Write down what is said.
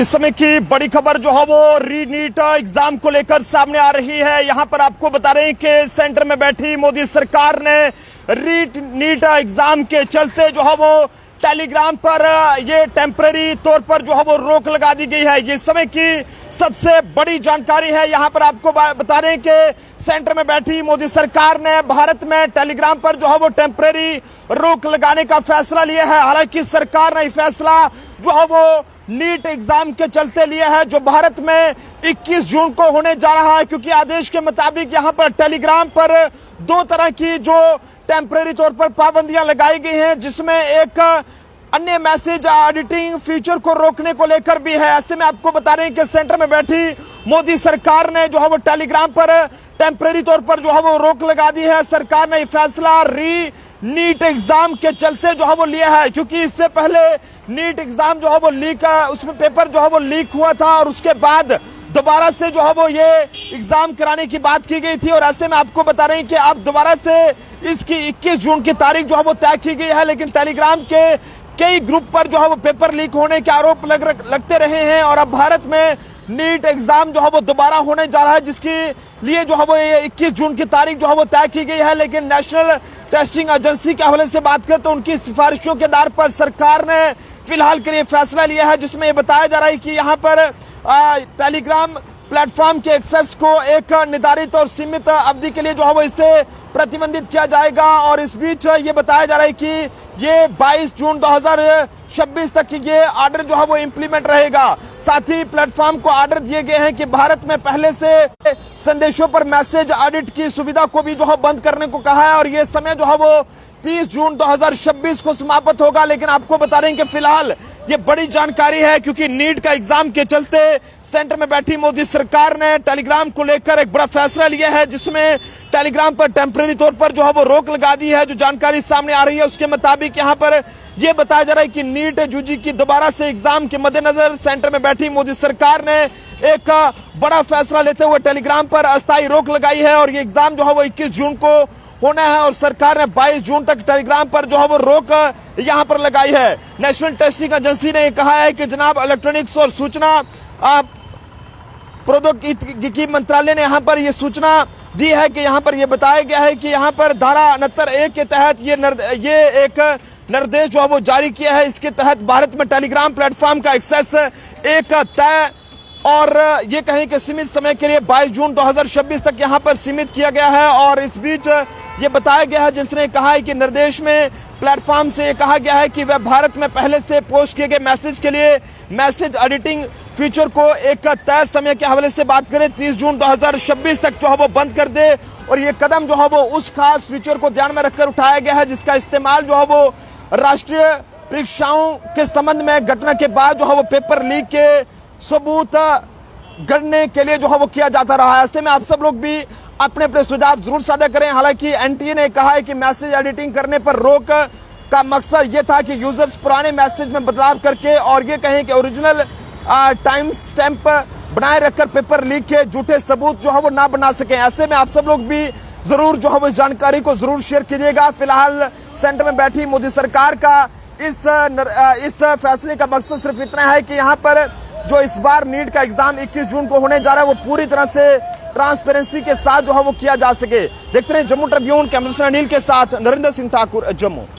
इस समय की बड़ी खबर जो है वो री-नीट एग्जाम को लेकर सामने आ रही है। यहां पर आपको बता रहे हैं कि सेंटर में बैठी मोदी सरकार ने री-नीट एग्जाम के चलते जो है वो टेलीग्राम पर ये टेम्पररी तौर पर जो है वो रोक लगा दी गई है। ये समय की सबसे बड़ी जानकारी है। यहां पर आपको बता रहे हैं कि सेंटर में बैठी मोदी सरकार ने भारत में टेलीग्राम पर जो है वो टेम्पररी रोक लगाने का फैसला लिया है। हालांकि सरकार ने फैसला जो है वो नीट एग्जाम के चलते लिया है, जो भारत में 21 जून को होने जा रहा है, क्योंकि आदेश के मुताबिक यहां पर टेलीग्राम पर दो तरह की जो टेम्पररी तौर पर पाबंदियां लगाई गई हैं, जिसमें एक अन्य मैसेज एडिटिंग फीचर को रोकने को लेकर भी है। ऐसे में आपको बता रहे हैं कि सेंटर में बैठी मोदी सरकार ने जो है वो टेलीग्राम पर टेम्पररी तौर पर जो है वो रोक लगा दी है। सरकार ने फैसला नीट एग्जाम के चलते जो है वो लिया है, क्योंकि इससे पहले नीट एग्जाम जो है वो लीक, उसमें पेपर जो है वो लीक हुआ था और उसके बाद दोबारा से जो है वो ये एग्जाम कराने की बात की गई थी। और ऐसे में आपको बता रहे हैं कि अब दोबारा से इसकी 21 जून की तारीख जो है वो तय की गई है, लेकिन टेलीग्राम के कई ग्रुप पर जो है वो पेपर लीक होने के आरोप लगते रहे हैं। और अब भारत में नीट एग्जाम जो है वो दोबारा होने जा रहा है, जिसके लिए जो है वो ये 21 जून की तारीख जो है वो तय की गई है। लेकिन नेशनल टेस्टिंग एजेंसी के हवाले से बात करें तो उनकी सिफारिशों के आधार पर सरकार ने फिलहाल के लिए फैसला लिया है, जिसमें ये बताया जा रहा है कि यहाँ पर टेलीग्राम प्लेटफॉर्म के एक्सेस को एक निर्धारित और सीमित अवधि के लिए जो है वो इसे प्रतिबंधित किया जाएगा। और इस बीच ये बताया जा रहा है कि ये 22 जून 2026 तक ये ऑर्डर जो है वो इंप्लीमेंट रहेगा। साथ ही प्लेटफॉर्म को ऑर्डर दिए गए हैं कि भारत में पहले से संदेशों पर मैसेज एडिट की सुविधा को भी जो है बंद करने को कहा है, और ये समय जो है वो 30 जून 2026 को समाप्त होगा। लेकिन आपको बता रहे हैं कि फिलहाल ये बड़ी जानकारी है, क्योंकि नीट का एग्जाम के चलते सेंटर में बैठी मोदी सरकार ने टेलीग्राम को लेकर एक बड़ा फैसला लिया है, जिसमें टेलीग्राम पर टेम्पररी तौर पर जो है वो रोक लगा दी है। जो जानकारी सामने आ रही है उसके मुताबिक यहाँ पर यह बताया जा रहा है कि नीट यूजी की दोबारा से एग्जाम के मद्देनजर सेंटर में बैठी मोदी सरकार ने एक बड़ा फैसला लेते हुए टेलीग्राम पर अस्थायी रोक लगाई है। और ये एग्जाम जो है वो 21 जून को होना है, और सरकार ने 22 जून तक टेलीग्राम पर जो है वो रोक यहां पर लगाई है। नेशनल टेस्टिंग एजेंसी ने कहा है कि जनाब इलेक्ट्रॉनिक्स और सूचना प्रौद्योगिकी मंत्रालय ने यहां पर यह सूचना दी है कि यहां पर यह बताया गया है कि यहां पर धारा 69(1) के तहत ये एक निर्देश जो है वो जारी किया है। इसके तहत भारत में टेलीग्राम प्लेटफॉर्म का एक्सेस एक तय और ये कहें कि सीमित समय के लिए 22 जून 2026 तक यहां पर सीमित किया गया है। और इस बीच ये बताया गया है, जिसने कहा है कि निर्देश में प्लेटफॉर्म से कहा गया है कि वह भारत में पहले से पोस्ट किए गए मैसेज के लिए मैसेज एडिटिंग फीचर को एक तय समय के हवाले से बात करें 30 जून 2026 तक जो है वो बंद कर दे। और ये कदम जो है वो उस खास फीचर को ध्यान में रखकर उठाया गया है, जिसका इस्तेमाल जो है वो राष्ट्रीय परीक्षाओं के संबंध में घटना के बाद जो है वो पेपर लीक के सबूत गढ़ने के लिए जो है वो किया जाता रहा है। ऐसे में आप सब लोग भी अपने अपने सुझाव जरूर साझा करें। हालांकि एनटीए ने कहा है कि मैसेज एडिटिंग करने पर रोक का मकसद ये था कि यूजर्स पुराने मैसेज में बदलाव करके और ये कहें कि ओरिजिनल टाइम स्टैंप बनाए रखकर पेपर लीक के झूठे सबूत जो है वो ना बना सकें। ऐसे में आप सब लोग भी जरूर जो है वो जानकारी को जरूर शेयर कीजिएगा। फिलहाल सेंटर में बैठी मोदी सरकार का इस फैसले का मकसद सिर्फ इतना है कि यहाँ पर जो इस बार नीट का एग्जाम 21 जून को होने जा रहा है वो पूरी तरह से ट्रांसपेरेंसी के साथ जो है वो किया जा सके। देखते रहे Jammu Tribune, camera person Anil के साथ नरेंद्र सिंह ठाकुर, जम्मू।